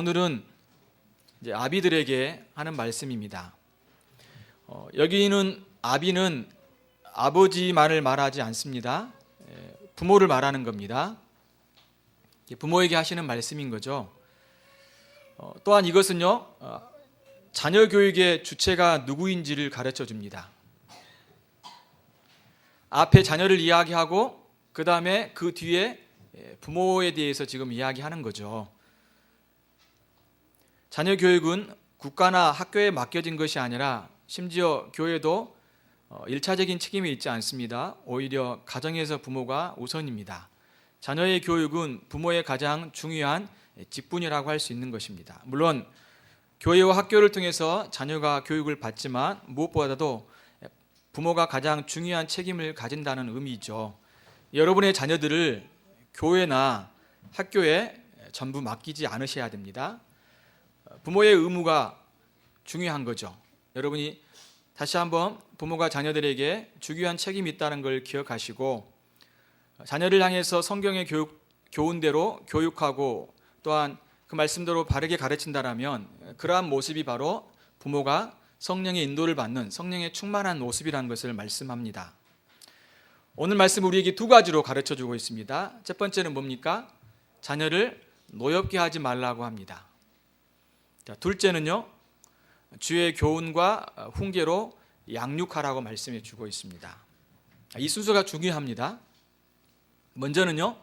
오늘은 이제 아비들에게 하는 말씀입니다. 여기는 아비는 아버지만을 말하지 않습니다. 부모를 말하는 겁니다. 부모에게 하시는 말씀인 거죠. 또한 이것은요, 자녀 교육의 주체가 누구인지를 가르쳐 줍니다. 앞에 자녀를 이야기하고 그 다음에 그 뒤에 부모에 대해서 지금 이야기하는 거죠. 자녀 교육은 국가나 학교에 맡겨진 것이 아니라 심지어 교회도 일차적인 책임이 있지 않습니다. 오히려 가정에서 부모가 우선입니다. 자녀의 교육은 부모의 가장 중요한 직분이라고 할 수 있는 것입니다. 물론 교회와 학교를 통해서 자녀가 교육을 받지만 무엇보다도 부모가 가장 중요한 책임을 가진다는 의미죠. 여러분의 자녀들을 교회나 학교에 전부 맡기지 않으셔야 됩니다. 부모의 의무가 중요한 거죠. 여러분이 다시 한번 부모가 자녀들에게 중요한 책임이 있다는 걸 기억하시고 자녀를 향해서 성경의 교훈대로 교육하고 또한 그 말씀대로 바르게 가르친다라면 그러한 모습이 바로 부모가 성령의 인도를 받는 성령의 충만한 모습이라는 것을 말씀합니다. 오늘 말씀 우리에게 두 가지로 가르쳐주고 있습니다. 첫 번째는 뭡니까? 자녀를 노엽게 하지 말라고 합니다. 둘째는요, 주의 교훈과 훈계로 양육하라고 말씀해 주고 있습니다. 이 순서가 중요합니다. 먼저는요,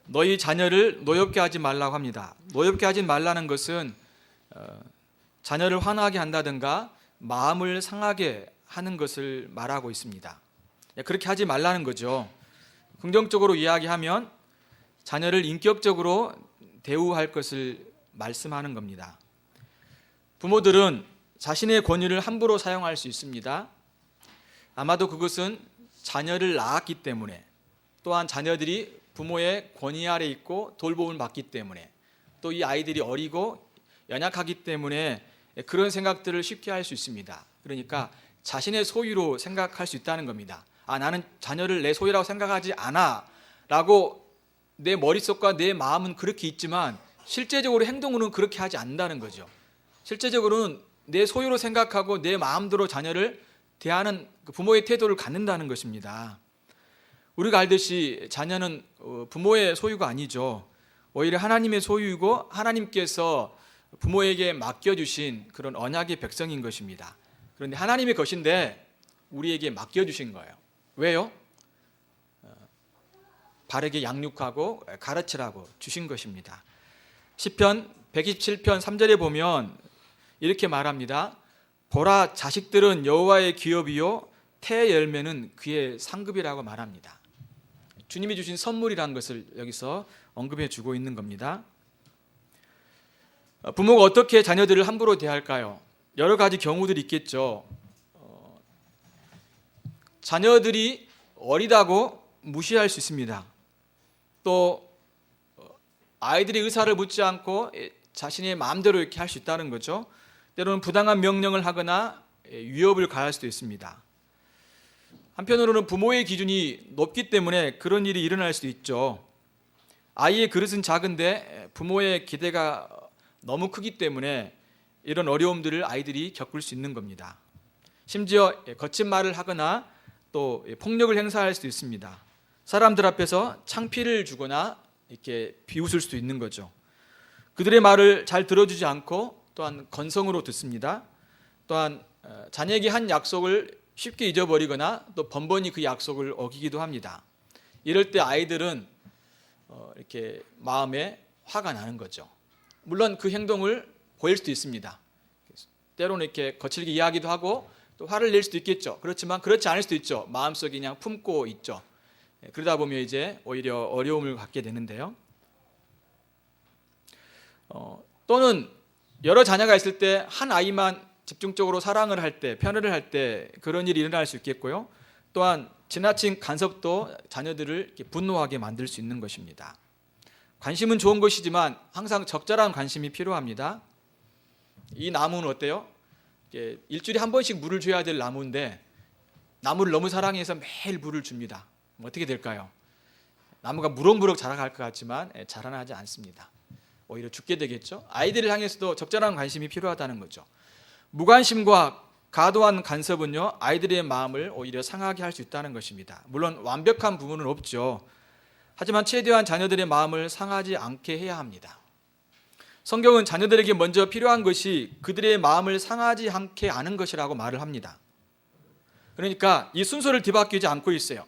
너희 자녀를 노엽게 하지 말라고 합니다. 노엽게 하지 말라는 것은 자녀를 화나게 한다든가 마음을 상하게 하는 것을 말하고 있습니다. 그렇게 하지 말라는 거죠. 긍정적으로 이야기하면 자녀를 인격적으로 대우할 것을 말씀하는 겁니다. 부모들은 자신의 권위를 함부로 사용할 수 있습니다. 아마도 그것은 자녀를 낳았기 때문에 또한 자녀들이 부모의 권위 아래 있고 돌봄을 받기 때문에 또 이 아이들이 어리고 연약하기 때문에 그런 생각들을 쉽게 할 수 있습니다. 그러니까 자신의 소유로 생각할 수 있다는 겁니다. 나는 자녀를 내 소유라고 생각하지 않아 라고 내 머릿속과 내 마음은 그렇게 있지만 실제적으로 행동으로는 그렇게 하지 않는다는 거죠. 실제적으로는 내 소유로 생각하고 내 마음대로 자녀를 대하는 부모의 태도를 갖는다는 것입니다. 우리가 알듯이 자녀는 부모의 소유가 아니죠. 오히려 하나님의 소유이고 하나님께서 부모에게 맡겨주신 그런 언약의 백성인 것입니다. 그런데 하나님의 것인데 우리에게 맡겨주신 거예요. 왜요? 바르게 양육하고 가르치라고 주신 것입니다. 시편 127편 3절에 보면 이렇게 말합니다. 보라, 자식들은 여호와의 기업이요 태의 열매는 그의 상급이라고 말합니다. 주님이 주신 선물이라는 것을 여기서 언급해 주고 있는 겁니다. 부모가 어떻게 자녀들을 함부로 대할까요? 여러 가지 경우들이 있겠죠. 자녀들이 어리다고 무시할 수 있습니다. 또 아이들이 의사를 묻지 않고 자신의 마음대로 이렇게 할 수 있다는 거죠. 때로는 부당한 명령을 하거나 위협을 가할 수도 있습니다. 한편으로는 부모의 기준이 높기 때문에 그런 일이 일어날 수도 있죠. 아이의 그릇은 작은데 부모의 기대가 너무 크기 때문에 이런 어려움들을 아이들이 겪을 수 있는 겁니다. 심지어 거친 말을 하거나 또 폭력을 행사할 수도 있습니다. 사람들 앞에서 창피를 주거나 이렇게 비웃을 수도 있는 거죠. 그들의 말을 잘 들어주지 않고 또한 건성으로 듣습니다. 또한 자녀에게 한 약속을 쉽게 잊어버리거나 또 번번이 그 약속을 어기기도 합니다. 이럴 때 아이들은 이렇게 마음에 화가 나는 거죠. 물론 그 행동을 보일 수도 있습니다. 때로는 이렇게 거칠게 이야기도 하고 또 화를 낼 수도 있겠죠. 그렇지만 그렇지 않을 수도 있죠. 마음속에 그냥 품고 있죠. 그러다 보면 이제 오히려 어려움을 갖게 되는데요. 또는 여러 자녀가 있을 때 한 아이만 집중적으로 사랑을 할 때, 편애를 할 때 그런 일이 일어날 수 있겠고요. 또한 지나친 간섭도 자녀들을 이렇게 분노하게 만들 수 있는 것입니다. 관심은 좋은 것이지만 항상 적절한 관심이 필요합니다. 이 나무는 어때요? 일주일에 한 번씩 물을 줘야 될 나무인데 나무를 너무 사랑해서 매일 물을 줍니다. 어떻게 될까요? 나무가 무럭무럭 자라갈 것 같지만 자라나지 않습니다. 오히려 죽게 되겠죠. 아이들을 향해서도 적절한 관심이 필요하다는 거죠. 무관심과 과도한 간섭은요, 아이들의 마음을 오히려 상하게 할 수 있다는 것입니다. 물론 완벽한 부분은 없죠. 하지만 최대한 자녀들의 마음을 상하지 않게 해야 합니다. 성경은 자녀들에게 먼저 필요한 것이 그들의 마음을 상하지 않게 하는 것이라고 말을 합니다. 그러니까 이 순서를 뒤바뀌지 않고 있어요.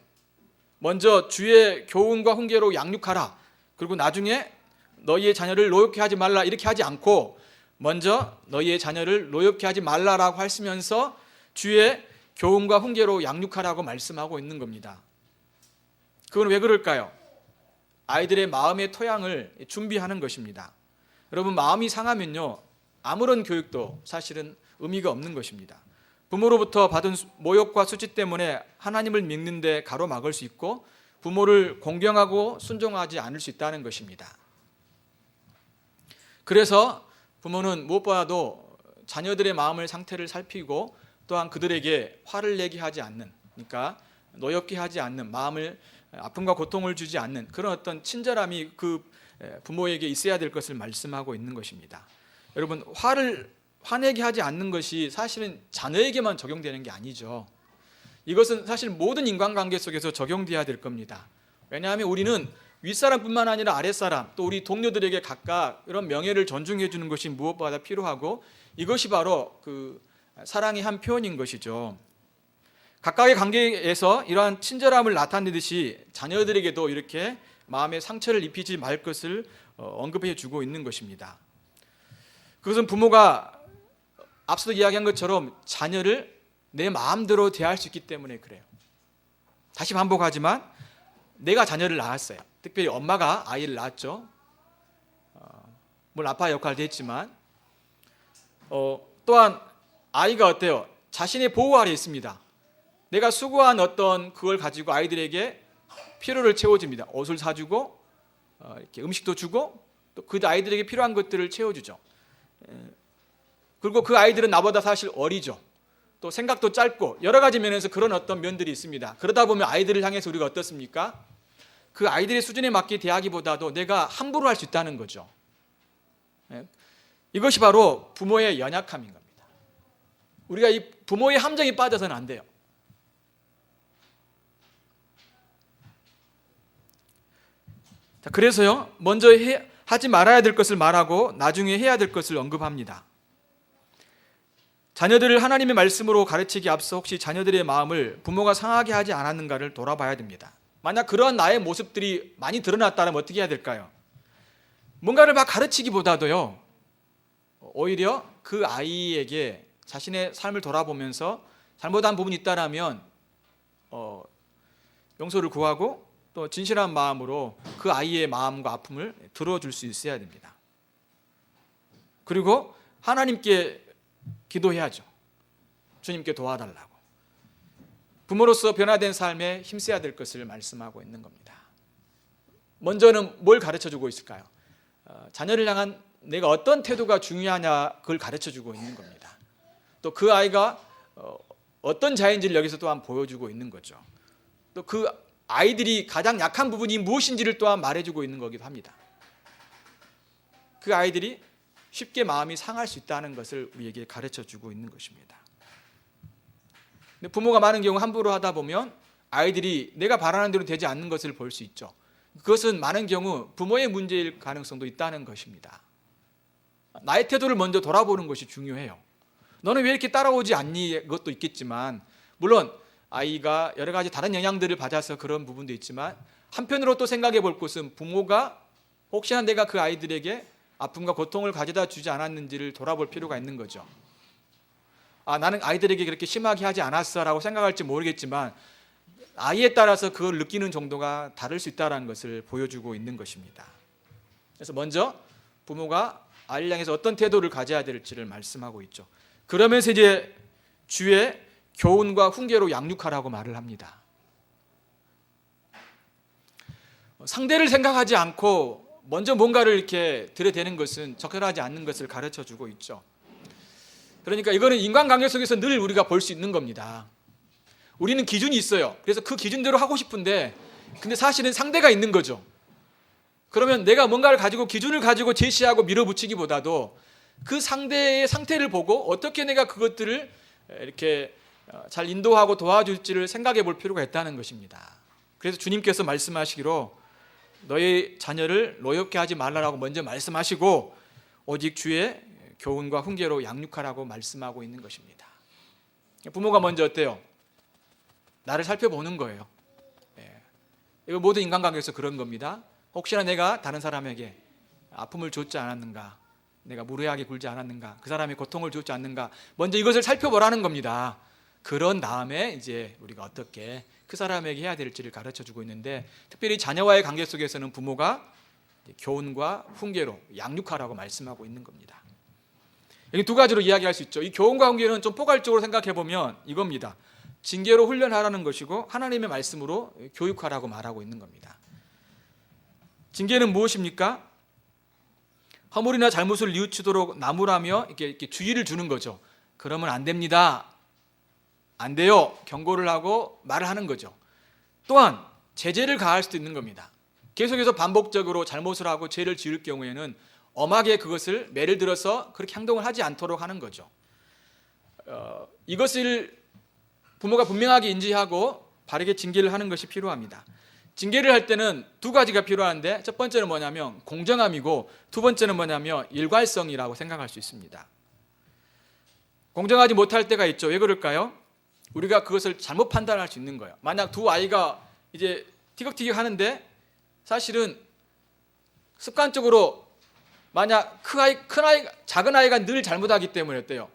먼저 주의 교훈과 훈계로 양육하라. 그리고 나중에 너희의 자녀를 노엽게 하지 말라 이렇게 하지 않고 먼저 너희의 자녀를 노엽게 하지 말라라고 하시면서 주의 교훈과 훈계로 양육하라고 말씀하고 있는 겁니다. 그건 왜 그럴까요? 아이들의 마음의 토양을 준비하는 것입니다. 여러분, 마음이 상하면요, 아무런 교육도 사실은 의미가 없는 것입니다. 부모로부터 받은 모욕과 수치 때문에 하나님을 믿는 데 가로막을 수 있고 부모를 공경하고 순종하지 않을 수 있다는 것입니다. 그래서 부모는 무엇보다도 자녀들의 마음을 상태를 살피고 또한 그들에게 화를 내게 하지 않는, 그러니까 노엽게 하지 않는, 마음을 아픔과 고통을 주지 않는 그런 어떤 친절함이 그 부모에게 있어야 될 것을 말씀하고 있는 것입니다. 여러분, 화내게 하지 않는 것이 사실은 자녀에게만 적용되는 게 아니죠. 이것은 사실 모든 인간관계 속에서 적용되어야 될 겁니다. 왜냐하면 우리는 윗사람뿐만 아니라 아랫사람, 또 우리 동료들에게 각각 이런 명예를 존중해 주는 것이 무엇보다 필요하고 이것이 바로 그 사랑의 한 표현인 것이죠. 각각의 관계에서 이러한 친절함을 나타내듯이 자녀들에게도 이렇게 마음에 상처를 입히지 말 것을 언급해 주고 있는 것입니다. 그것은 부모가 앞서도 이야기한 것처럼 자녀를 내 마음대로 대할 수 있기 때문에 그래요. 다시 반복하지만 내가 자녀를 낳았어요. 특별히 엄마가 아이를 낳았죠. 물론 아빠 역할도 했지만 또한 아이가 어때요? 자신의 보호 아래 있습니다. 내가 수고한 어떤 그걸 가지고 아이들에게 필요를 채워줍니다. 옷을 사주고 이렇게 음식도 주고 또 그 아이들에게 필요한 것들을 채워주죠. 그리고 그 아이들은 나보다 사실 어리죠. 또 생각도 짧고 여러 가지 면에서 그런 어떤 면들이 있습니다. 그러다 보면 아이들을 향해서 우리가 어떻습니까? 그 아이들의 수준에 맞게 대하기보다도 내가 함부로 할 수 있다는 거죠. 이것이 바로 부모의 연약함인 겁니다. 우리가 이 부모의 함정에 빠져서는 안 돼요. 자, 그래서요, 먼저 하지 말아야 될 것을 말하고 나중에 해야 될 것을 언급합니다. 자녀들을 하나님의 말씀으로 가르치기 앞서 혹시 자녀들의 마음을 부모가 상하게 하지 않았는가를 돌아봐야 됩니다. 만약 그런 나의 모습들이 많이 드러났다면 어떻게 해야 될까요? 뭔가를 막 가르치기보다도요, 오히려 그 아이에게 자신의 삶을 돌아보면서 잘못한 부분이 있다라면 용서를 구하고 또 진실한 마음으로 그 아이의 마음과 아픔을 들어줄 수 있어야 됩니다. 그리고 하나님께 기도해야죠. 주님께 도와달라고. 부모로서 변화된 삶에 힘써야 될 것을 말씀하고 있는 겁니다. 먼저는 뭘 가르쳐주고 있을까요? 자녀를 향한 내가 어떤 태도가 중요하냐 그걸 가르쳐주고 있는 겁니다. 또 그 아이가 어떤 자인지를 여기서 또한 보여주고 있는 거죠. 또 그 아이들이 가장 약한 부분이 무엇인지를 또한 말해주고 있는 거기도 합니다. 그 아이들이 쉽게 마음이 상할 수 있다는 것을 우리에게 가르쳐주고 있는 것입니다. 근데 부모가 많은 경우 함부로 하다 보면 아이들이 내가 바라는 대로 되지 않는 것을 볼 수 있죠. 그것은 많은 경우 부모의 문제일 가능성도 있다는 것입니다. 나의 태도를 먼저 돌아보는 것이 중요해요. 너는 왜 이렇게 따라오지 않니? 그것도 있겠지만 물론 아이가 여러 가지 다른 영향들을 받아서 그런 부분도 있지만 한편으로 또 생각해 볼 것은 부모가 혹시나 내가 그 아이들에게 아픔과 고통을 가져다 주지 않았는지를 돌아볼 필요가 있는 거죠. 나는 아이들에게 그렇게 심하게 하지 않았어 라고 생각할지 모르겠지만 아이에 따라서 그걸 느끼는 정도가 다를 수 있다는 것을 보여주고 있는 것입니다. 그래서 먼저 부모가 아이를 향해서 어떤 태도를 가져야 될지를 말씀하고 있죠. 그러면서 이제 주의 교훈과 훈계로 양육하라고 말을 합니다. 상대를 생각하지 않고 먼저 뭔가를 이렇게 들이대는 것은 적절하지 않는 것을 가르쳐주고 있죠. 그러니까 이거는 인간관계 속에서 늘 우리가 볼 수 있는 겁니다. 우리는 기준이 있어요. 그래서 그 기준대로 하고 싶은데 근데 사실은 상대가 있는 거죠. 그러면 내가 뭔가를 가지고 기준을 가지고 제시하고 밀어붙이기보다도 그 상대의 상태를 보고 어떻게 내가 그것들을 이렇게 잘 인도하고 도와줄지를 생각해 볼 필요가 있다는 것입니다. 그래서 주님께서 말씀하시기로 너희 자녀를 노엽게 하지 말라라고 먼저 말씀하시고 오직 주의 교훈과 훈계로 양육하라고 말씀하고 있는 것입니다. 부모가 먼저 어때요? 나를 살펴보는 거예요. 이거 모든 인간관계에서 그런 겁니다. 혹시나 내가 다른 사람에게 아픔을 줬지 않았는가, 내가 무례하게 굴지 않았는가, 그 사람의 고통을 줬지 않는가, 먼저 이것을 살펴보라는 겁니다. 그런 다음에 이제 우리가 어떻게 그 사람에게 해야 될지를 가르쳐 주고 있는데, 특별히 자녀와의 관계 속에서는 부모가 교훈과 훈계로 양육하라고 말씀하고 있는 겁니다. 여기 두 가지로 이야기할 수 있죠. 이 교훈과 훈계는 좀 포괄적으로 생각해 보면 이겁니다. 징계로 훈련하라는 것이고 하나님의 말씀으로 교육하라고 말하고 있는 겁니다. 징계는 무엇입니까? 허물이나 잘못을 뉘우치도록 나무라며 이렇게 주의를 주는 거죠. 그러면 안 됩니다. 안 돼요. 경고를 하고 말을 하는 거죠. 또한 제재를 가할 수도 있는 겁니다. 계속해서 반복적으로 잘못을 하고 죄를 지을 경우에는 엄하게 그것을 매를 들어서 그렇게 행동을 하지 않도록 하는 거죠. 이것을 부모가 분명하게 인지하고 바르게 징계를 하는 것이 필요합니다. 징계를 할 때는 두 가지가 필요한데, 첫 번째는 뭐냐면 공정함이고, 두 번째는 뭐냐면 일괄성이라고 생각할 수 있습니다. 공정하지 못할 때가 있죠. 왜 그럴까요? 우리가 그것을 잘못 판단할 수 있는 거예요. 만약 두 아이가 이제 티격태격 하는데 사실은 습관적으로 만약 작은 아이가 늘 잘못하기 때문에 어때요?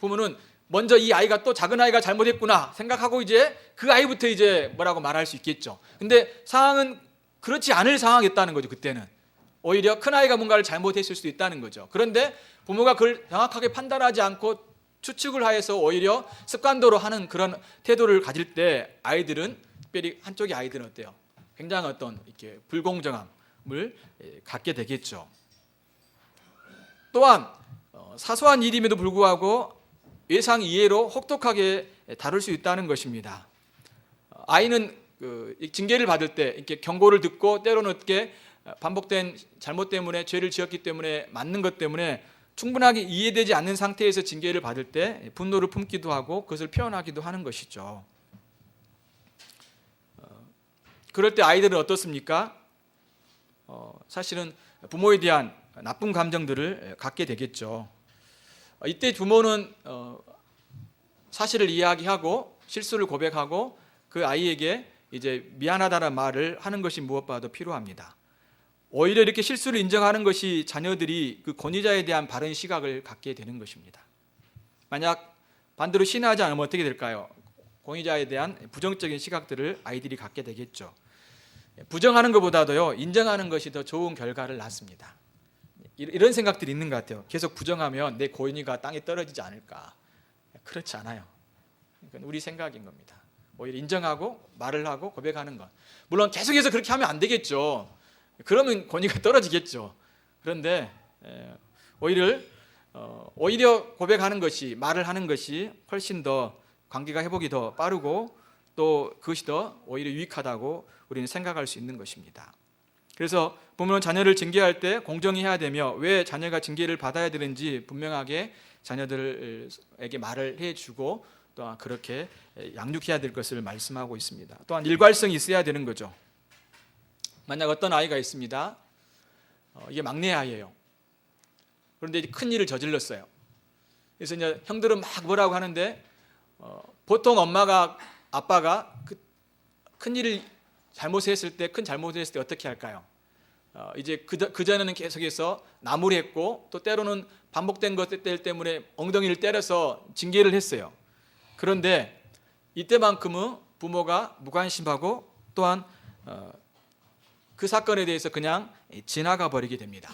부모는 먼저 이 아이가 또 작은 아이가 잘못했구나 생각하고 이제 그 아이부터 이제 뭐라고 말할 수 있겠죠. 근데 상황은 그렇지 않을 상황이었다는 거죠. 그때는 오히려 큰 아이가 뭔가를 잘못했을 수도 있다는 거죠. 그런데 부모가 그걸 정확하게 판단하지 않고 추측을 하여서 오히려 습관대로 하는 그런 태도를 가질 때 아이들은, 특별히 한쪽의 아이들은 어때요? 굉장히 어떤 이렇게 불공정함을 갖게 되겠죠. 또한 사소한 일임에도 불구하고 예상 이해로 혹독하게 다룰 수 있다는 것입니다. 아이는 징계를 받을 때 이렇게 경고를 듣고 때로는 이렇게 반복된 잘못 때문에 죄를 지었기 때문에 맞는 것 때문에 충분하게 이해되지 않는 상태에서 징계를 받을 때 분노를 품기도 하고 그것을 표현하기도 하는 것이죠. 그럴 때 아이들은 어떻습니까? 사실은 부모에 대한 나쁜 감정들을 갖게 되겠죠. 이때 부모는 사실을 이야기하고 실수를 고백하고 그 아이에게 이제 미안하다는 말을 하는 것이 무엇보다도 필요합니다. 오히려 이렇게 실수를 인정하는 것이 자녀들이 그 권위자에 대한 바른 시각을 갖게 되는 것입니다. 만약 반대로 신뢰하지 않으면 어떻게 될까요? 권위자에 대한 부정적인 시각들을 아이들이 갖게 되겠죠. 부정하는 것보다도요, 인정하는 것이 더 좋은 결과를 낳습니다. 이런 생각들이 있는 것 같아요. 계속 부정하면 내 권위가 땅에 떨어지지 않을까. 그렇지 않아요. 이건 우리 생각인 겁니다. 오히려 인정하고 말을 하고 고백하는 것. 물론 계속해서 그렇게 하면 안 되겠죠. 그러면 권위가 떨어지겠죠. 그런데 오히려 고백하는 것이, 말을 하는 것이 훨씬 더 관계가 회복이 더 빠르고 또 그것이 더 오히려 유익하다고 우리는 생각할 수 있는 것입니다. 그래서 부모는 자녀를 징계할 때 공정히 해야 되며 왜 자녀가 징계를 받아야 되는지 분명하게 자녀들에게 말을 해주고 또한 그렇게 양육해야 될 것을 말씀하고 있습니다. 또한 일괄성이 있어야 되는 거죠. 만약 어떤 아이가 있습니다. 이게 막내 아이예요. 그런데 이제 큰 일을 저질렀어요. 그래서 이제 형들은 막 뭐라고 하는데 보통 아빠가 큰 일을 잘못했을 때, 큰 잘못을 했을 때 어떻게 할까요? 이제 그 전에는 계속해서 나무를 했고 또 때로는 반복된 것들 때문에 엉덩이를 때려서 징계를 했어요. 그런데 이때만큼은 부모가 무관심하고 또한 그 사건에 대해서 그냥 지나가 버리게 됩니다.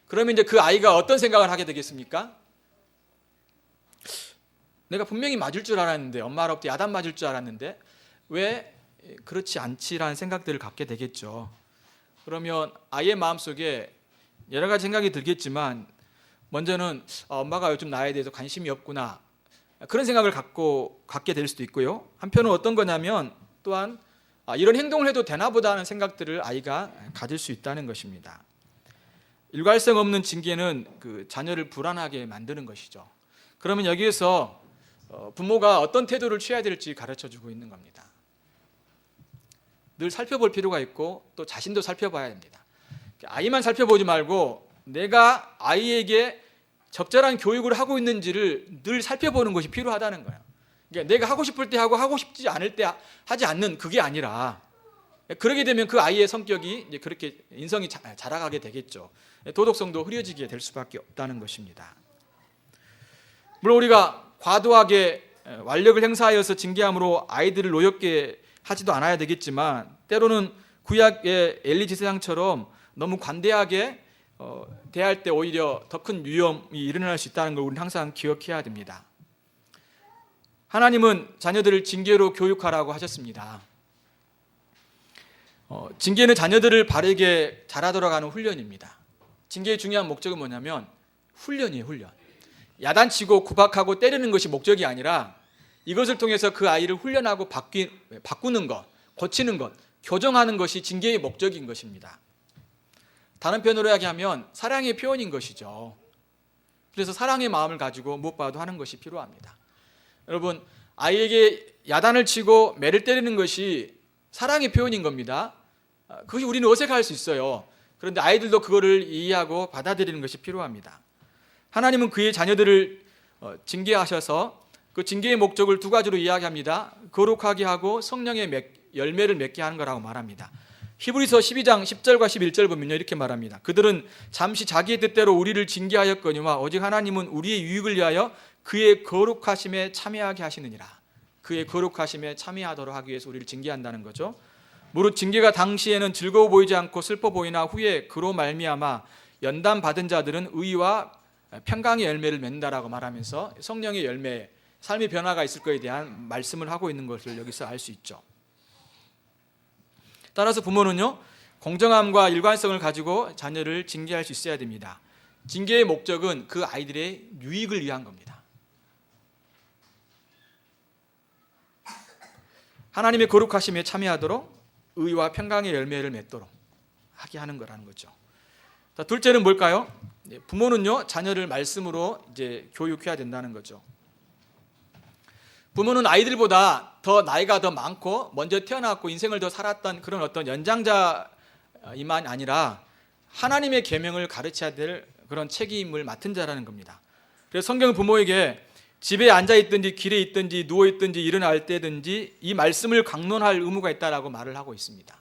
그러면 이제 그 아이가 어떤 생각을 하게 되겠습니까? 내가 분명히 맞을 줄 알았는데, 엄마로부터 야단 맞을 줄 알았는데 왜 그렇지 않지라는 생각들을 갖게 되겠죠. 그러면 아이의 마음속에 여러 가지 생각이 들겠지만 먼저는 엄마가 요즘 나에 대해서 관심이 없구나, 그런 생각을 갖게 될 수도 있고요. 한편은 어떤 거냐면 또한 이런 행동을 해도 되나 보다 하는 생각들을 아이가 가질 수 있다는 것입니다. 일관성 없는 징계는 그 자녀를 불안하게 만드는 것이죠. 그러면 여기에서 부모가 어떤 태도를 취해야 될지 가르쳐주고 있는 겁니다. 늘 살펴볼 필요가 있고 또 자신도 살펴봐야 됩니다. 아이만 살펴보지 말고 내가 아이에게 적절한 교육을 하고 있는지를 늘 살펴보는 것이 필요하다는 거예요. 그러니까 내가 하고 싶을 때 하고 하고 싶지 않을 때 하지 않는 그게 아니라, 그러게 되면 그 아이의 성격이 이제 그렇게 인성이 자라가게 되겠죠. 도덕성도 흐려지게 될 수밖에 없다는 것입니다. 물론 우리가 과도하게 완력을 행사하여서 징계함으로 아이들을 노엽게 하지도 않아야 되겠지만, 때로는 구약의 엘리 제사장처럼 너무 관대하게 대할 때 오히려 더 큰 위험이 일어날 수 있다는 걸 우리는 항상 기억해야 됩니다. 하나님은 자녀들을 징계로 교육하라고 하셨습니다. 징계는 자녀들을 바르게 자라도록 하는 훈련입니다. 징계의 중요한 목적은 뭐냐면 훈련이에요, 훈련. 야단치고 구박하고 때리는 것이 목적이 아니라 이것을 통해서 그 아이를 훈련하고 바꾸는 것, 고치는 것, 교정하는 것이 징계의 목적인 것입니다. 다른 편으로 이야기하면 사랑의 표현인 것이죠. 그래서 사랑의 마음을 가지고 무엇보다도 하는 것이 필요합니다. 여러분, 아이에게 야단을 치고 매를 때리는 것이 사랑의 표현인 겁니다. 그것이 우리는 어색할 수 있어요. 그런데 아이들도 그거를 이해하고 받아들이는 것이 필요합니다. 하나님은 그의 자녀들을 징계하셔서 그 징계의 목적을 두 가지로 이야기합니다. 거룩하게 하고 성령의 열매를 맺게 하는 거라고 말합니다. 히브리서 12장 10절과 11절 보면요, 이렇게 말합니다. 그들은 잠시 자기의 뜻대로 우리를 징계하였거니와 오직 하나님은 우리의 유익을 위하여 그의 거룩하심에 참여하게 하시느니라. 그의 거룩하심에 참여하도록 하기 위해서 우리를 징계한다는 거죠. 무릇 징계가 당시에는 즐거워 보이지 않고 슬퍼 보이나 후에 그로 말미암아 연단 받은 자들은 의와 평강의 열매를 맺는다라고 말하면서 성령의 열매, 삶의 변화가 있을 것에 대한 말씀을 하고 있는 것을 여기서 알 수 있죠. 따라서 부모는요, 공정함과 일관성을 가지고 자녀를 징계할 수 있어야 됩니다. 징계의 목적은 그 아이들의 유익을 위한 겁니다. 하나님의 거룩하심에 참여하도록 의와 평강의 열매를 맺도록 하게 하는 거라는 거죠. 자, 둘째는 뭘까요? 부모는요, 자녀를 말씀으로 이제 교육해야 된다는 거죠. 부모는 아이들보다 더 나이가 더 많고 먼저 태어났고 인생을 더 살았던 그런 어떤 연장자이만 아니라 하나님의 계명을 가르쳐야 될 그런 책임을 맡은 자라는 겁니다. 그래서 성경은 부모에게 집에 앉아 있든지 길에 있든지 누워 있든지 일어날 때든지 이 말씀을 강론할 의무가 있다라고 말을 하고 있습니다.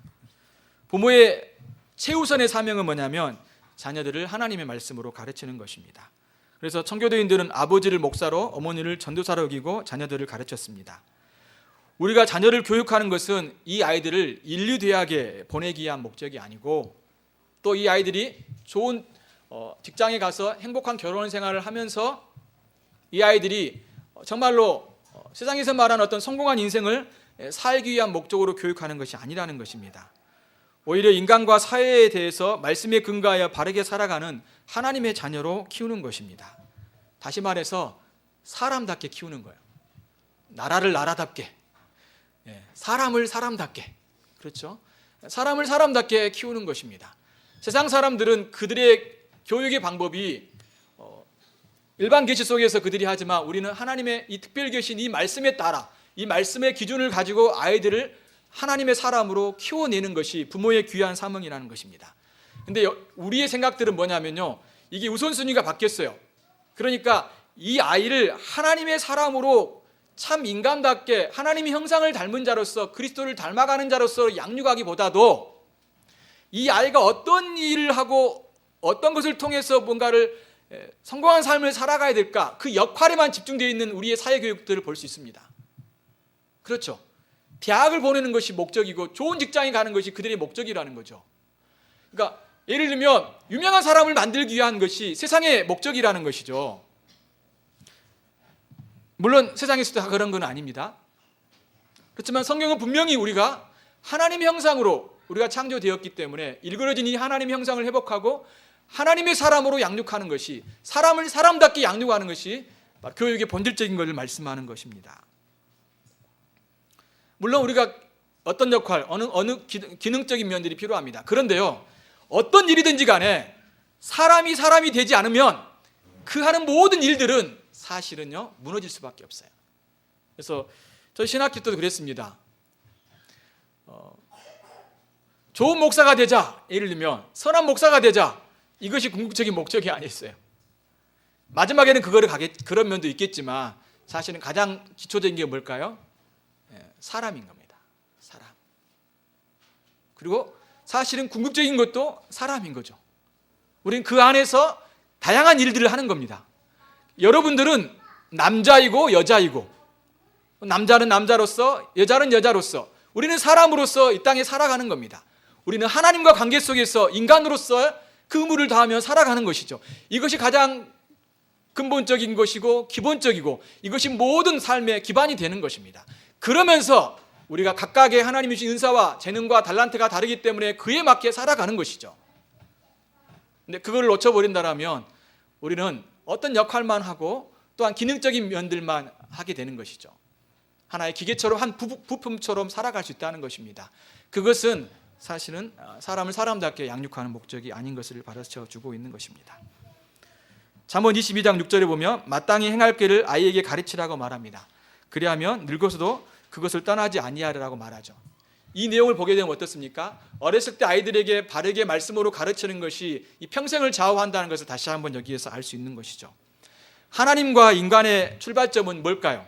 부모의 최우선의 사명은 뭐냐면 자녀들을 하나님의 말씀으로 가르치는 것입니다. 그래서 청교도인들은 아버지를 목사로, 어머니를 전도사로 여기고 자녀들을 가르쳤습니다. 우리가 자녀를 교육하는 것은 이 아이들을 인류대학에 보내기 위한 목적이 아니고, 또 이 아이들이 좋은 직장에 가서 행복한 결혼 생활을 하면서 이 아이들이 정말로 세상에서 말하는 어떤 성공한 인생을 살기 위한 목적으로 교육하는 것이 아니라는 것입니다. 오히려 인간과 사회에 대해서 말씀에 근거하여 바르게 살아가는 하나님의 자녀로 키우는 것입니다. 다시 말해서 사람답게 키우는 거예요. 나라를 나라답게, 사람을 사람답게, 그렇죠? 사람을 사람답게 키우는 것입니다. 세상 사람들은 그들의 교육의 방법이 일반 계시 속에서 그들이 하지만 우리는 하나님의 이 특별 계신 이 말씀에 따라 이 말씀의 기준을 가지고 아이들을 하나님의 사람으로 키워내는 것이 부모의 귀한 사명이라는 것입니다. 근데 우리의 생각들은 뭐냐면요, 이게 우선순위가 바뀌었어요. 그러니까 이 아이를 하나님의 사람으로 참 인간답게 하나님의 형상을 닮은 자로서 그리스도를 닮아가는 자로서 양육하기보다도 이 아이가 어떤 일을 하고 어떤 것을 통해서 뭔가를 성공한 삶을 살아가야 될까, 그 역할에만 집중되어 있는 우리의 사회교육들을 볼 수 있습니다. 그렇죠. 대학을 보내는 것이 목적이고 좋은 직장에 가는 것이 그들의 목적이라는 거죠. 그러니까 예를 들면 유명한 사람을 만들기 위한 것이 세상의 목적이라는 것이죠. 물론 세상에서도 다 그런 건 아닙니다. 그렇지만 성경은 분명히 우리가 하나님의 형상으로 우리가 창조되었기 때문에 일그러진 이 하나님의 형상을 회복하고 하나님의 사람으로 양육하는 것이, 사람을 사람답게 양육하는 것이 교육의 본질적인 것을 말씀하는 것입니다. 물론 우리가 어떤 역할, 어느 기능적인 면들이 필요합니다. 그런데요, 어떤 일이든지 간에 사람이 되지 않으면 그 하는 모든 일들은 사실은요 무너질 수밖에 없어요. 그래서 저희 신학교 때도 그랬습니다. 좋은 목사가 되자, 예를 들면 선한 목사가 되자, 이것이 궁극적인 목적이 아니었어요. 마지막에는 그런 면도 있겠지만 사실은 가장 기초적인 게 뭘까요? 사람인 겁니다. 사람. 그리고 사실은 궁극적인 것도 사람인 거죠. 우리는 그 안에서 다양한 일들을 하는 겁니다. 여러분들은 남자이고 여자이고, 남자는 남자로서, 여자는 여자로서, 우리는 사람으로서 이 땅에 살아가는 겁니다. 우리는 하나님과 관계 속에서 인간으로서 그 의무를 다하며 살아가는 것이죠. 이것이 가장 근본적인 것이고 기본적이고 이것이 모든 삶의 기반이 되는 것입니다. 그러면서 우리가 각각의 하나님이 주신 은사와 재능과 달란트가 다르기 때문에 그에 맞게 살아가는 것이죠. 근데 그걸 놓쳐버린다면 우리는 어떤 역할만 하고 또한 기능적인 면들만 하게 되는 것이죠. 하나의 기계처럼, 한 부품처럼 살아갈 수 있다는 것입니다. 그것은 사실은 사람을 사람답게 양육하는 목적이 아닌 것을 가르쳐주고 있는 것입니다. 잠언 22장 6절에 보면 마땅히 행할 길을 아이에게 가르치라고 말합니다. 그리하면 늙어서도 그것을 떠나지 아니하리라고 말하죠. 이 내용을 보게 되면 어떻습니까? 어렸을 때 아이들에게 바르게 말씀으로 가르치는 것이 이 평생을 좌우한다는 것을 다시 한번 여기에서 알 수 있는 것이죠. 하나님과 인간의 출발점은 뭘까요?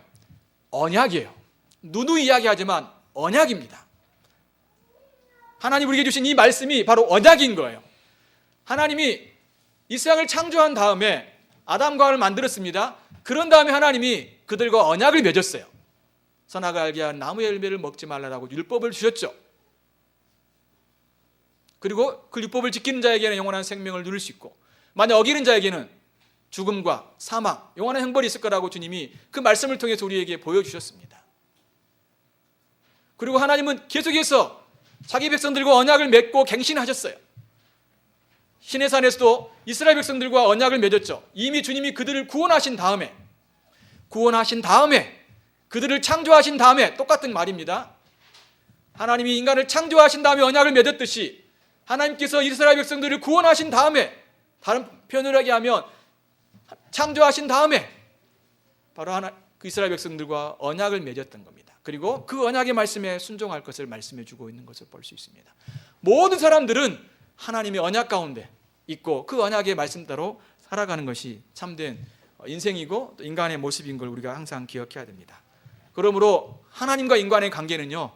언약이에요. 누누이 이야기하지만 언약입니다. 하나님 우리에게 주신 이 말씀이 바로 언약인 거예요. 하나님이 이 세상을 창조한 다음에 아담과 하와를 만들었습니다. 그런 다음에 하나님이 그들과 언약을 맺었어요. 선악을 알게 한 나무의 열매를 먹지 말라라고 율법을 주셨죠. 그리고 그 율법을 지키는 자에게는 영원한 생명을 누릴 수 있고, 만약 어기는 자에게는 죽음과 사망, 영원한 형벌이 있을 거라고 주님이 그 말씀을 통해서 우리에게 보여주셨습니다. 그리고 하나님은 계속해서 자기 백성들과 언약을 맺고 갱신하셨어요. 시내산에서도 이스라엘 백성들과 언약을 맺었죠. 이미 주님이 그들을 구원하신 다음에 그들을 창조하신 다음에, 똑같은 말입니다. 하나님이 인간을 창조하신 다음에 언약을 맺었듯이 하나님께서 이스라엘 백성들을 구원하신 다음에, 다른 표현을 하게 하면 창조하신 다음에 바로 그 이스라엘 백성들과 언약을 맺었던 겁니다. 그리고 그 언약의 말씀에 순종할 것을 말씀해 주고 있는 것을 볼 수 있습니다. 모든 사람들은 하나님의 언약 가운데 있고 그 언약의 말씀대로 살아가는 것이 참된 인생이고 또 인간의 모습인 걸 우리가 항상 기억해야 됩니다. 그러므로 하나님과 인간의 관계는요,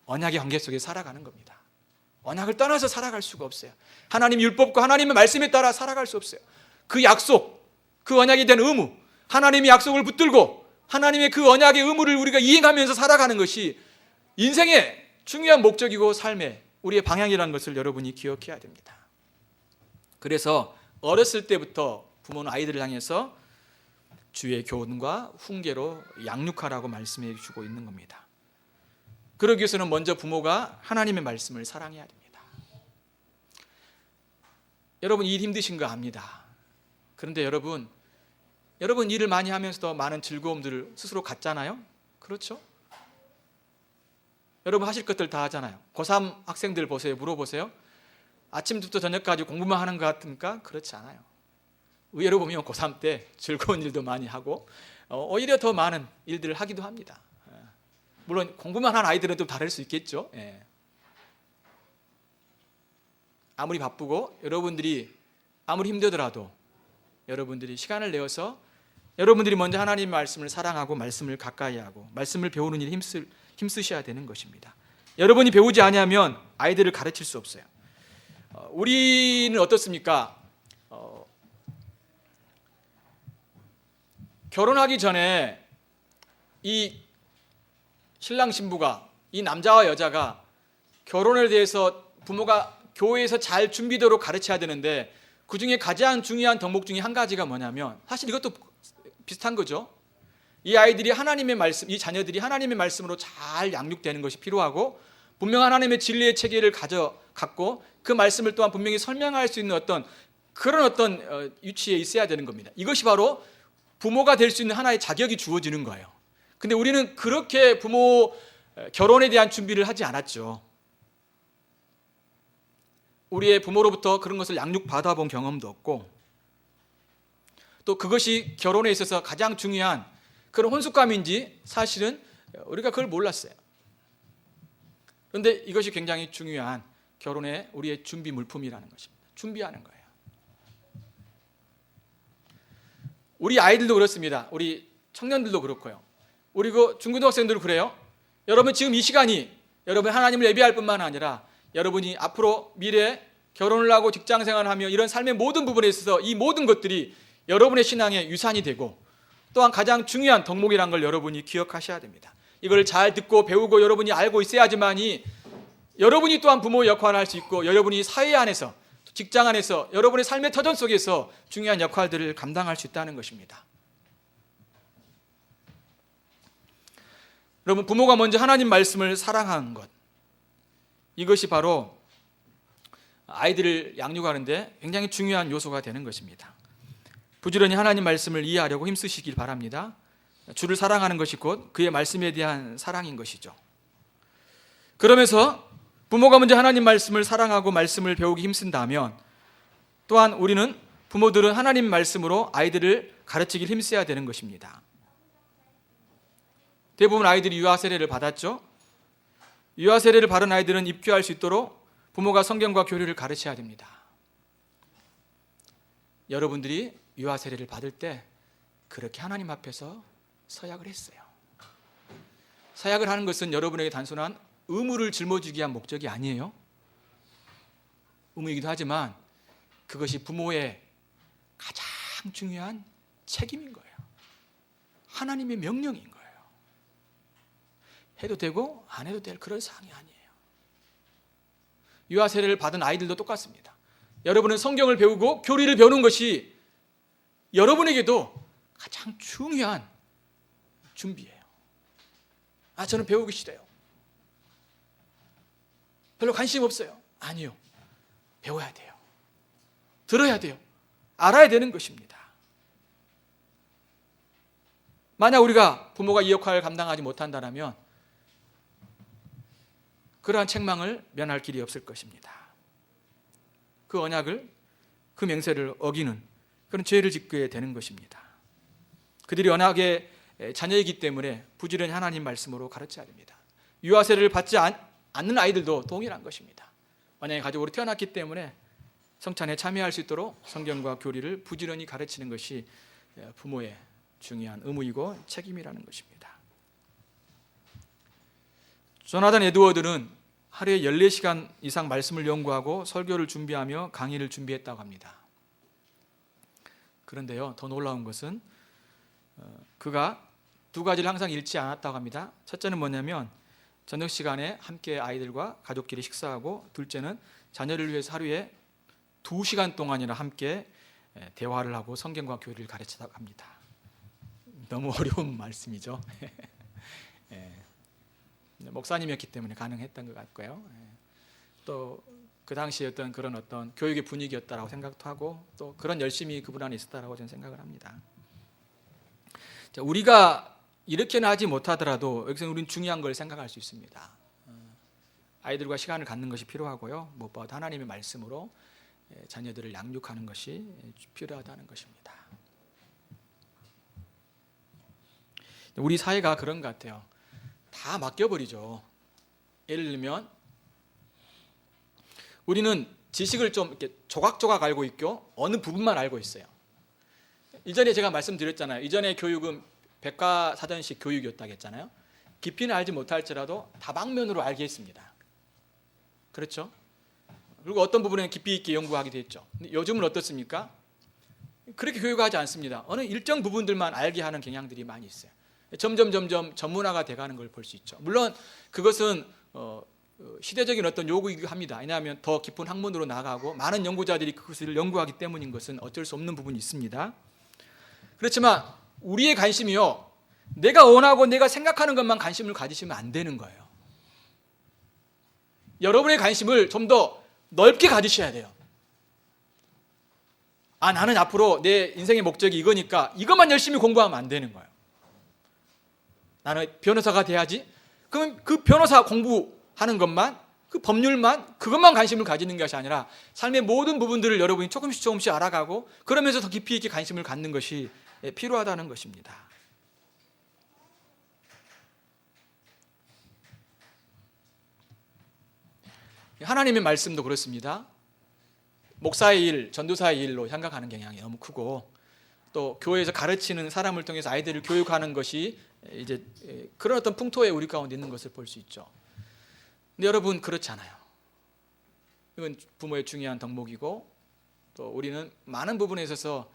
언약의 관계 속에 살아가는 겁니다. 언약을 떠나서 살아갈 수가 없어요. 하나님 율법과 하나님의 말씀에 따라 살아갈 수 없어요. 그 약속, 그 언약에 대한 의무, 하나님의 약속을 붙들고 하나님의 그 언약의 의무를 우리가 이행하면서 살아가는 것이 인생의 중요한 목적이고 삶의 우리의 방향이라는 것을 여러분이 기억해야 됩니다. 그래서 어렸을 때부터 부모는 아이들을 향해서 주의 교훈과 훈계로 양육하라고 말씀해 주고 있는 겁니다. 그러기 위해서는 먼저 부모가 하나님의 말씀을 사랑해야 됩니다. 여러분 일 힘드신 거 압니다. 그런데 여러분 일을 많이 하면서도 많은 즐거움들을 스스로 갖잖아요. 그렇죠? 여러분 하실 것들 다 하잖아요. 고3 학생들 보세요. 물어보세요. 아침부터 저녁까지 공부만 하는 것 같습니까? 그렇지 않아요. 의외로 보면 고3 때 즐거운 일도 많이 하고 오히려 더 많은 일들을 하기도 합니다. 물론 공부만 한 아이들은 좀 다를 수 있겠죠. 아무리 바쁘고 여러분들이 아무리 힘들더라도 여러분들이 시간을 내어서 여러분들이 먼저 하나님의 말씀을 사랑하고 말씀을 가까이 하고 말씀을 배우는 일에 힘쓰셔야 되는 것입니다. 여러분이 배우지 아니하면 아이들을 가르칠 수 없어요. 우리는 어떻습니까? 결혼하기 전에 이 신랑 신부가, 이 남자와 여자가 결혼에 대해서 부모가 교회에서 잘 준비되도록 가르쳐야 되는데 그 중에 가장 중요한 덕목 중에 한 가지가 뭐냐면, 사실 이것도 비슷한 거죠. 이 아이들이 하나님의 말씀, 이 자녀들이 하나님의 말씀으로 잘 양육되는 것이 필요하고, 분명 하나님의 진리의 체계를 갖고 그 말씀을 또한 분명히 설명할 수 있는 그런 위치에 있어야 되는 겁니다. 이것이 바로 부모가 될 수 있는 하나의 자격이 주어지는 거예요. 근데 우리는 그렇게 부모 결혼에 대한 준비를 하지 않았죠. 우리의 부모로부터 그런 것을 양육받아본 경험도 없고, 또 그것이 결혼에 있어서 가장 중요한 그런 혼숙감인지 사실은 우리가 그걸 몰랐어요. 그런데 이것이 굉장히 중요한 결혼의 우리의 준비 물품이라는 것입니다. 준비하는 거예요. 우리 아이들도 그렇습니다. 우리 청년들도 그렇고요. 우리 그 중고등학생들도 그래요. 여러분 지금 이 시간이 여러분 하나님을 예배할 뿐만 아니라 여러분이 앞으로 미래에 결혼을 하고 직장생활을 하며 이런 삶의 모든 부분에 있어서 이 모든 것들이 여러분의 신앙의 유산이 되고 또한 가장 중요한 덕목이라는 걸 여러분이 기억하셔야 됩니다. 이걸 잘 듣고 배우고 여러분이 알고 있어야지만이 여러분이 또한 부모의 역할을 할 수 있고 여러분이 사회 안에서 직장 안에서 여러분의 삶의 터전 속에서 중요한 역할들을 감당할 수 있다는 것입니다. 여러분, 부모가 먼저 하나님 말씀을 사랑하는 것, 이것이 바로 아이들을 양육하는데 굉장히 중요한 요소가 되는 것입니다. 부지런히 하나님 말씀을 이해하려고 힘쓰시길 바랍니다. 주를 사랑하는 것이 곧 그의 말씀에 대한 사랑인 것이죠. 그러면서 부모가 먼저 하나님 말씀을 사랑하고 말씀을 배우기 힘쓴다면 또한 우리는 부모들은 하나님 말씀으로 아이들을 가르치길 힘써야 되는 것입니다. 대부분 아이들이 유아 세례를 받았죠. 유아 세례를 받은 아이들은 입교할 수 있도록 부모가 성경과 교리를 가르쳐야 됩니다. 여러분들이 유아 세례를 받을 때 그렇게 하나님 앞에서 서약을 했어요. 서약을 하는 것은 여러분에게 단순한 의무를 짊어지기 위한 목적이 아니에요. 의무이기도 하지만 그것이 부모의 가장 중요한 책임인 거예요. 하나님의 명령인 거예요. 해도 되고 안 해도 될 그런 사항이 아니에요. 유아 세례를 받은 아이들도 똑같습니다. 여러분은 성경을 배우고 교리를 배우는 것이 여러분에게도 가장 중요한 준비예요. 저는 배우기 싫어요. 별로 관심 없어요. 아니요. 배워야 돼요. 들어야 돼요. 알아야 되는 것입니다. 만약 우리가 부모가 이 역할을 감당하지 못한다면 그러한 책망을 면할 길이 없을 것입니다. 그 언약을, 그 맹세를 어기는 그런 죄를 짓게 되는 것입니다. 그들이 언약의 자녀이기 때문에 부지런히 하나님 말씀으로 가르쳐야 됩니다. 유아 세례를 받지 않는 아이들도 동일한 것입니다. 언약의 가족으로 태어났기 때문에 성찬에 참여할 수 있도록 성경과 교리를 부지런히 가르치는 것이 부모의 중요한 의무이고 책임이라는 것입니다. 조나단 에드워드는 하루에 14시간 이상 말씀을 연구하고 설교를 준비하며 강의를 준비했다고 합니다. 그런데요, 더 놀라운 것은 그가 두 가지를 항상 잃지 않았다고 합니다. 첫째는 뭐냐면 저녁 시간에 함께 아이들과 가족끼리 식사하고, 둘째는 자녀를 위해서 하루에 2시간 동안이나 함께 대화를 하고 성경과 교리를 가르치다고 합니다. 너무 어려운 말씀이죠. 목사님이었기 때문에 가능했던 것 같고요. 또 그 당시에 그런 어떤 교육의 분위기였다라고 생각도 하고, 또 그런 열심이 그분 안에 있었다라고 저는 생각을 합니다. 자, 우리가 이렇게는 하지 못하더라도 여기서 우리는 중요한 걸 생각할 수 있습니다. 아이들과 시간을 갖는 것이 필요하고요. 무엇보다 하나님의 말씀으로 자녀들을 양육하는 것이 필요하다는 것입니다. 우리 사회가 그런 것 같아요. 다 맡겨버리죠. 예를 들면 우리는 지식을 좀 이렇게 조각조각 알고 있고 어느 부분만 알고 있어요. 이전에 제가 말씀드렸잖아요. 이전의 교육은 백과사전식 교육이었다고 했잖아요. 깊이는 알지 못할지라도 다방면으로 알게 했습니다. 그렇죠? 그리고 어떤 부분에는 깊이 있게 연구하기도 했죠. 근데 요즘은 어떻습니까? 그렇게 교육하지 않습니다. 어느 일정 부분들만 알게 하는 경향들이 많이 있어요. 점점 전문화가 돼가는 걸 볼 수 있죠. 물론 그것은 시대적인 어떤 요구이기도 합니다. 왜냐하면 더 깊은 학문으로 나가고 많은 연구자들이 그것을 연구하기 때문인 것은 어쩔 수 없는 부분이 있습니다. 그렇지만 우리의 관심이요, 내가 원하고 내가 생각하는 것만 관심을 가지시면 안 되는 거예요. 여러분의 관심을 좀 더 넓게 가지셔야 돼요. 나는 앞으로 내 인생의 목적이 이거니까 이것만 열심히 공부하면 안 되는 거예요. 나는 변호사가 돼야지, 그러면 그 변호사 공부하는 것만, 그 법률만, 그것만 관심을 가지는 것이 아니라 삶의 모든 부분들을 여러분이 조금씩 알아가고 그러면서 더 깊이 있게 관심을 갖는 것이 필요하다는 것입니다. 하나님의 말씀도 그렇습니다. 목사의 일, 전도사의 일로 생각하는 경향이 너무 크고, 또 교회에서 가르치는 사람을 통해서 아이들을 교육하는 것이 이제 그런 어떤 풍토에 우리 가운데 있는 것을 볼 수 있죠. 근데 여러분, 그렇지 않아요. 이건 부모의 중요한 덕목이고, 또 우리는 많은 부분에 있어서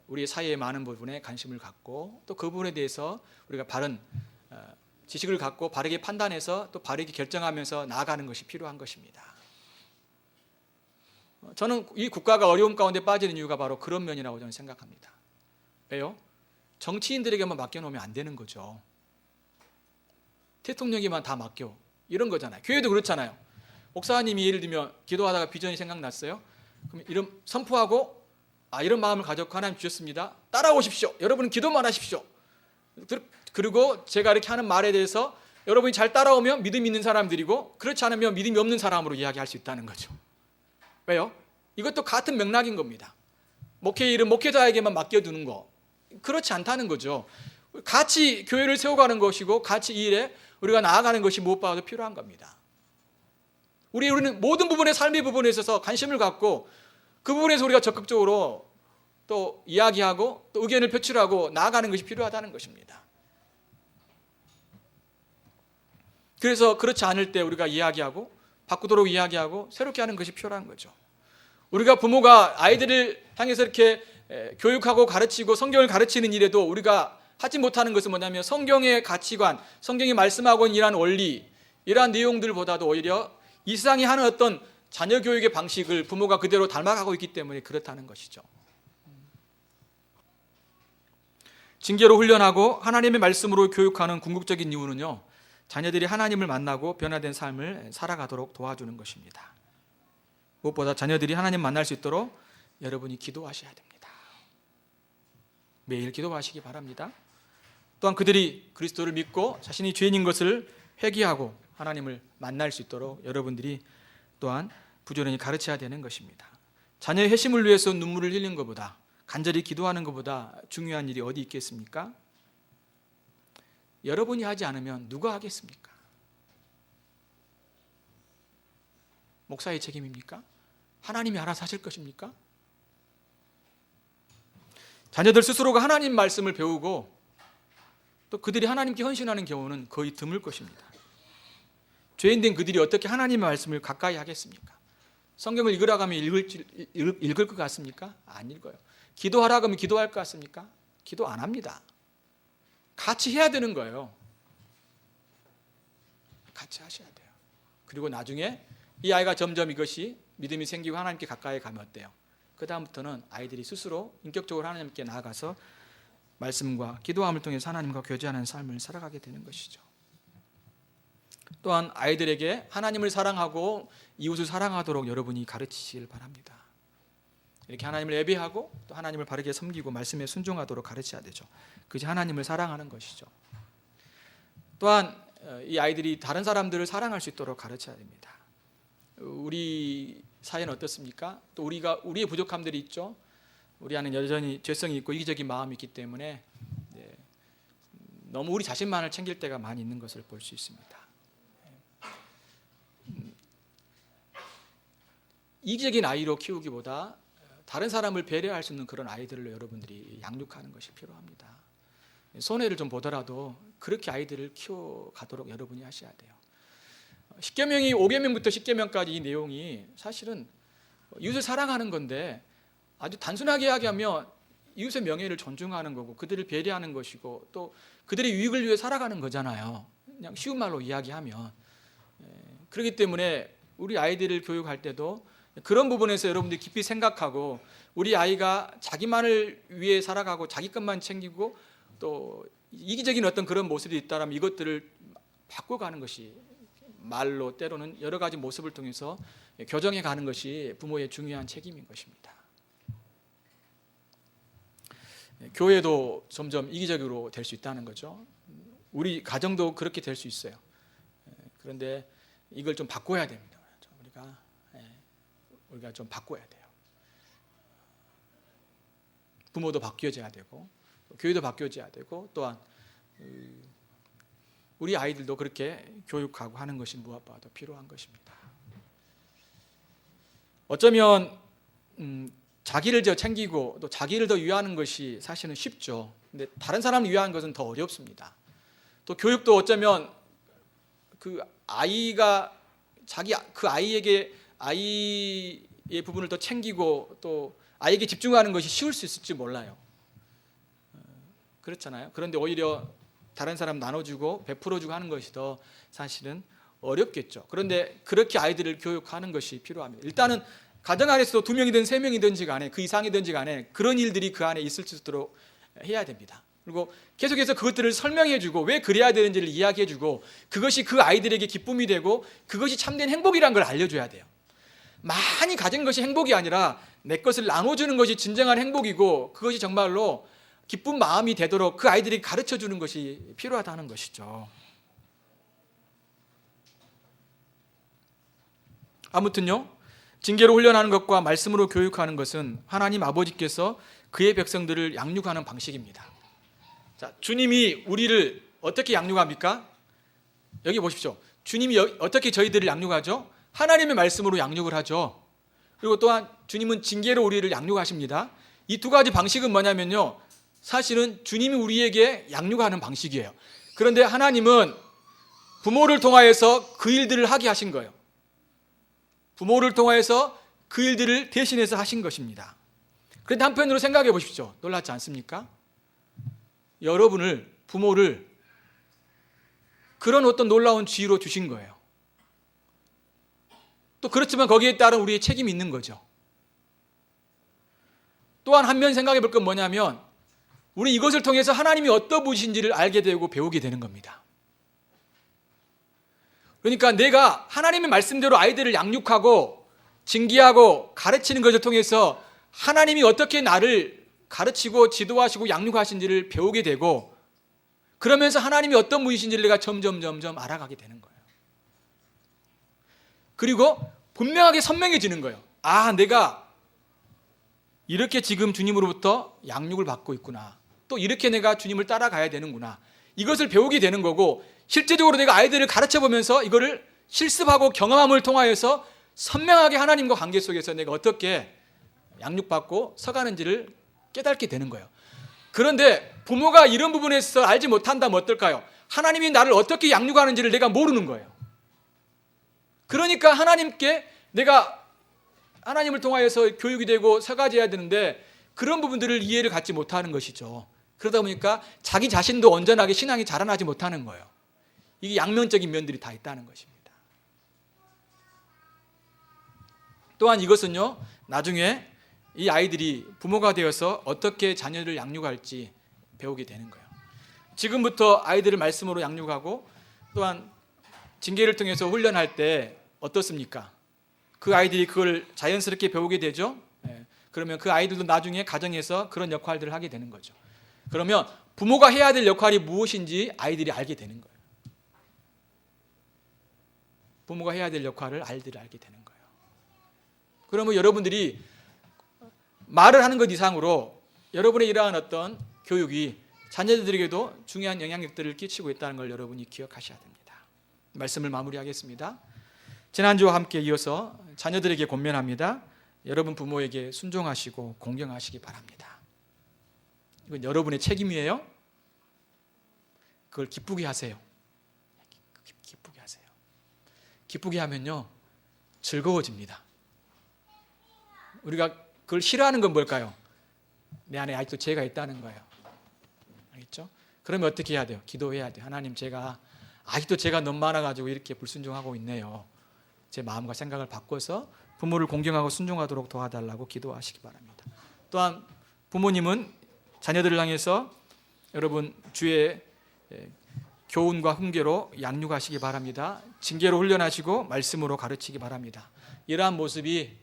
우리의 사회의 많은 부분에 관심을 갖고, 또 그 부분에 대해서 우리가 바른 지식을 갖고 바르게 판단해서 또 바르게 결정하면서 나아가는 것이 필요한 것입니다. 저는 이 국가가 어려움 가운데 빠지는 이유가 바로 그런 면이라고 저는 생각합니다. 왜요? 정치인들에게만 맡겨놓으면 안 되는 거죠. 대통령에게만 다 맡겨, 이런 거잖아요. 교회도 그렇잖아요. 목사님이 예를 들면 기도하다가 비전이 생각났어요. 그럼 이런 선포하고, 이런 마음을 가졌고 하나님 주셨습니다, 따라오십시오. 여러분은 기도만 하십시오. 그리고 제가 이렇게 하는 말에 대해서 여러분이 잘 따라오면 믿음 있는 사람들이고, 그렇지 않으면 믿음이 없는 사람으로 이야기할 수 있다는 거죠. 왜요? 이것도 같은 맥락인 겁니다. 목회의 일은 목회자에게만 맡겨두는 거, 그렇지 않다는 거죠. 같이 교회를 세워가는 것이고, 같이 이 일에 우리가 나아가는 것이 무엇보다도 필요한 겁니다. 우리는 모든 부분의 삶의 부분에 있어서 관심을 갖고, 그 부분에서 우리가 적극적으로 또 이야기하고 또 의견을 표출하고 나아가는 것이 필요하다는 것입니다. 그래서 그렇지 않을 때 우리가 이야기하고 바꾸도록 이야기하고 새롭게 하는 것이 필요한 거죠. 우리가 부모가 아이들을 향해서 이렇게 교육하고 가르치고 성경을 가르치는 일에도 우리가 하지 못하는 것은 뭐냐면, 성경의 가치관, 성경이 말씀하고 있는 이러한 원리, 이러한 내용들보다도 오히려 이 세상이 하는 어떤 자녀 교육의 방식을 부모가 그대로 닮아가고 있기 때문에 그렇다는 것이죠. 징계로 훈련하고 하나님의 말씀으로 교육하는 궁극적인 이유는요, 자녀들이 하나님을 만나고 변화된 삶을 살아가도록 도와주는 것입니다. 무엇보다 자녀들이 하나님 만날 수 있도록 여러분이 기도하셔야 됩니다. 매일 기도하시기 바랍니다. 또한 그들이 그리스도를 믿고 자신이 죄인인 것을 회개하고 하나님을 만날 수 있도록 여러분들이 또한 부지런히 가르쳐야 되는 것입니다. 자녀의 회심을 위해서 눈물을 흘리는 것보다, 간절히 기도하는 것보다 중요한 일이 어디 있겠습니까? 여러분이 하지 않으면 누가 하겠습니까? 목사의 책임입니까? 하나님이 알아서 하실 것입니까? 자녀들 스스로가 하나님 말씀을 배우고 또 그들이 하나님께 헌신하는 경우는 거의 드물 것입니다. 죄인된 그들이 어떻게 하나님의 말씀을 가까이 하겠습니까? 성경을 읽으라고 하면 읽을 것 같습니까? 안 읽어요. 기도하라고 하면 기도할 것 같습니까? 기도 안 합니다. 같이 해야 되는 거예요. 같이 하셔야 돼요. 그리고 나중에 이 아이가 점점 이것이 믿음이 생기고 하나님께 가까이 가면 어때요? 그 다음부터는 아이들이 스스로 인격적으로 하나님께 나아가서 말씀과 기도함을 통해서 하나님과 교제하는 삶을 살아가게 되는 것이죠. 또한 아이들에게 하나님을 사랑하고 이웃을 사랑하도록 여러분이 가르치시길 바랍니다. 이렇게 하나님을 예배하고 또 하나님을 바르게 섬기고 말씀에 순종하도록 가르쳐야 되죠. 그것이 하나님을 사랑하는 것이죠. 또한 이 아이들이 다른 사람들을 사랑할 수 있도록 가르쳐야 됩니다. 우리 사회는 어떻습니까? 또 우리의 부족함들이 있죠. 우리 안에 여전히 죄성이 있고 이기적인 마음이 있기 때문에 너무 우리 자신만을 챙길 때가 많이 있는 것을 볼 수 있습니다. 이기적인 아이로 키우기보다 다른 사람을 배려할 수 있는 그런 아이들을 여러분들이 양육하는 것이 필요합니다. 손해를 좀 보더라도 그렇게 아이들을 키워가도록 여러분이 하셔야 돼요. 십계명이 5계명부터 10계명까지 이 내용이 사실은 이웃을 사랑하는 건데, 아주 단순하게 이야기하면 이웃의 명예를 존중하는 거고 그들을 배려하는 것이고 또 그들의 유익을 위해 살아가는 거잖아요. 그냥 쉬운 말로 이야기하면. 그렇기 때문에 우리 아이들을 교육할 때도 그런 부분에서 여러분들이 깊이 생각하고, 우리 아이가 자기만을 위해 살아가고 자기 것만 챙기고 또 이기적인 어떤 그런 모습이 있다면 이것들을 바꿔가는 것이, 말로 때로는 여러 가지 모습을 통해서 교정해 가는 것이 부모의 중요한 책임인 것입니다. 교회도 점점 이기적으로 될 수 있다는 거죠. 우리 가정도 그렇게 될 수 있어요. 그런데 이걸 좀 바꿔야 됩니다. 우리가 좀 바꿔야 돼요. 부모도 바뀌어져야 되고 교회도 바뀌어져야 되고 또한 우리 아이들도 그렇게 교육하고 하는 것이 무엇보다도 필요한 것입니다. 어쩌면 자기를 더 챙기고 또 자기를 더 위하는 것이 사실은 쉽죠. 근데 다른 사람을 위하는 것은 더 어렵습니다. 또 교육도 어쩌면 그 아이가 그 아이에게 아이의 부분을 더 챙기고 또 아이에게 집중하는 것이 쉬울 수 있을지 몰라요. 그렇잖아요. 그런데 오히려 다른 사람 나눠주고 베풀어주고 하는 것이 더 사실은 어렵겠죠. 그런데 그렇게 아이들을 교육하는 것이 필요합니다. 일단은 가정 안에서도 2명이든 3명이든지 간에 그 이상이든지 간에 그런 일들이 그 안에 있을 수 있도록 해야 됩니다. 그리고 계속해서 그것들을 설명해주고 왜 그래야 되는지를 이야기해주고 그것이 그 아이들에게 기쁨이 되고 그것이 참된 행복이라는 걸 알려줘야 돼요. 많이 가진 것이 행복이 아니라 내 것을 나눠주는 것이 진정한 행복이고 그것이 정말로 기쁜 마음이 되도록 그 아이들이 가르쳐주는 것이 필요하다는 것이죠. 아무튼요, 징계로 훈련하는 것과 말씀으로 교육하는 것은 하나님 아버지께서 그의 백성들을 양육하는 방식입니다. 자, 주님이 우리를 어떻게 양육합니까? 여기 보십시오. 주님이 어떻게 저희들을 양육하죠? 하나님의 말씀으로 양육을 하죠. 그리고 또한 주님은 징계로 우리를 양육하십니다. 이 두 가지 방식은 뭐냐면요, 사실은 주님이 우리에게 양육하는 방식이에요. 그런데 하나님은 부모를 통하여서 그 일들을 하게 하신 거예요. 부모를 통하여서 그 일들을 대신해서 하신 것입니다. 그런데 한편으로 생각해 보십시오. 놀랍지 않습니까? 여러분을, 부모를 그런 어떤 놀라운 지위로 주신 거예요. 또 그렇지만 거기에 따른 우리의 책임이 있는 거죠. 또한 한면 생각해 볼 건 뭐냐면 우리 이것을 통해서 하나님이 어떤 분이신지를 알게 되고 배우게 되는 겁니다. 그러니까 내가 하나님의 말씀대로 아이들을 양육하고 징계하고 가르치는 것을 통해서 하나님이 어떻게 나를 가르치고 지도하시고 양육하신지를 배우게 되고 그러면서 하나님이 어떤 분이신지를 내가 점점 알아가게 되는 거예요. 그리고 분명하게 선명해지는 거예요. 아, 내가 이렇게 지금 주님으로부터 양육을 받고 있구나. 또 이렇게 내가 주님을 따라가야 되는구나. 이것을 배우게 되는 거고 실제적으로 내가 아이들을 가르쳐보면서 이거를 실습하고 경험함을 통하여서 선명하게 하나님과 관계 속에서 내가 어떻게 양육받고 서가는지를 깨닫게 되는 거예요. 그런데 부모가 이런 부분에서 알지 못한다면 어떨까요? 하나님이 나를 어떻게 양육하는지를 내가 모르는 거예요. 그러니까 하나님께 내가 하나님을 통하여서 교육이 되고 서가져야 되는데 그런 부분들을 이해를 갖지 못하는 것이죠. 그러다 보니까 자기 자신도 온전하게 신앙이 자라나지 못하는 거예요. 이게 양면적인 면들이 다 있다는 것입니다. 또한 이것은요, 나중에 이 아이들이 부모가 되어서 어떻게 자녀를 양육할지 배우게 되는 거예요. 지금부터 아이들을 말씀으로 양육하고 또한 징계를 통해서 훈련할 때 어떻습니까? 그 아이들이 그걸 자연스럽게 배우게 되죠. 그러면 그 아이들도 나중에 가정에서 그런 역할들을 하게 되는 거죠. 그러면 부모가 해야 될 역할이 무엇인지 아이들이 알게 되는 거예요. 부모가 해야 될 역할을 아이들이 알게 되는 거예요. 그러면 여러분들이 말을 하는 것 이상으로 여러분의 이러한 어떤 교육이 자녀들에게도 중요한 영향력들을 끼치고 있다는 걸 여러분이 기억하셔야 됩니다. 말씀을 마무리하겠습니다. 지난주와 함께 이어서 자녀들에게 권면합니다. 여러분 부모에게 순종하시고 공경하시기 바랍니다. 이건 여러분의 책임이에요. 그걸 기쁘게 하세요. 기쁘게 하세요. 기쁘게 하면요, 즐거워집니다. 우리가 그걸 싫어하는 건 뭘까요? 내 안에 아직도 죄가 있다는 거예요. 알겠죠? 그러면 어떻게 해야 돼요? 기도해야 돼요. 하나님, 제가 아직도 죄가 너무 많아가지고 이렇게 불순종하고 있네요. 제 마음과 생각을 바꿔서 부모를 공경하고 순종하도록 도와달라고 기도하시기 바랍니다. 또한 부모님은 자녀들을 향해서 여러분 주의 교훈과 훈계로 양육하시기 바랍니다. 징계로 훈련하시고 말씀으로 가르치기 바랍니다. 이러한 모습이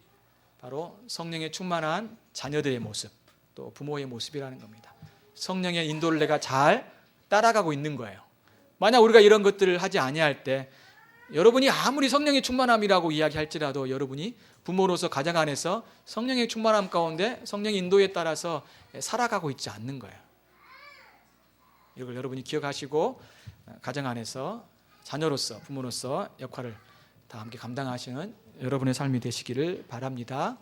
바로 성령의 충만한 자녀들의 모습, 또 부모의 모습이라는 겁니다. 성령의 인도를 내가 잘 따라가고 있는 거예요. 만약 우리가 이런 것들을 하지 아니할 때 여러분이 아무리 성령의 충만함이라고 이야기할지라도 여러분이 부모로서 가정 안에서 성령의 충만함 가운데 성령의 인도에 따라서 살아가고 있지 않는 거예요. 이걸 여러분이 기억하시고 가정 안에서 자녀로서 부모로서 역할을 다 함께 감당하시는 여러분의 삶이 되시기를 바랍니다.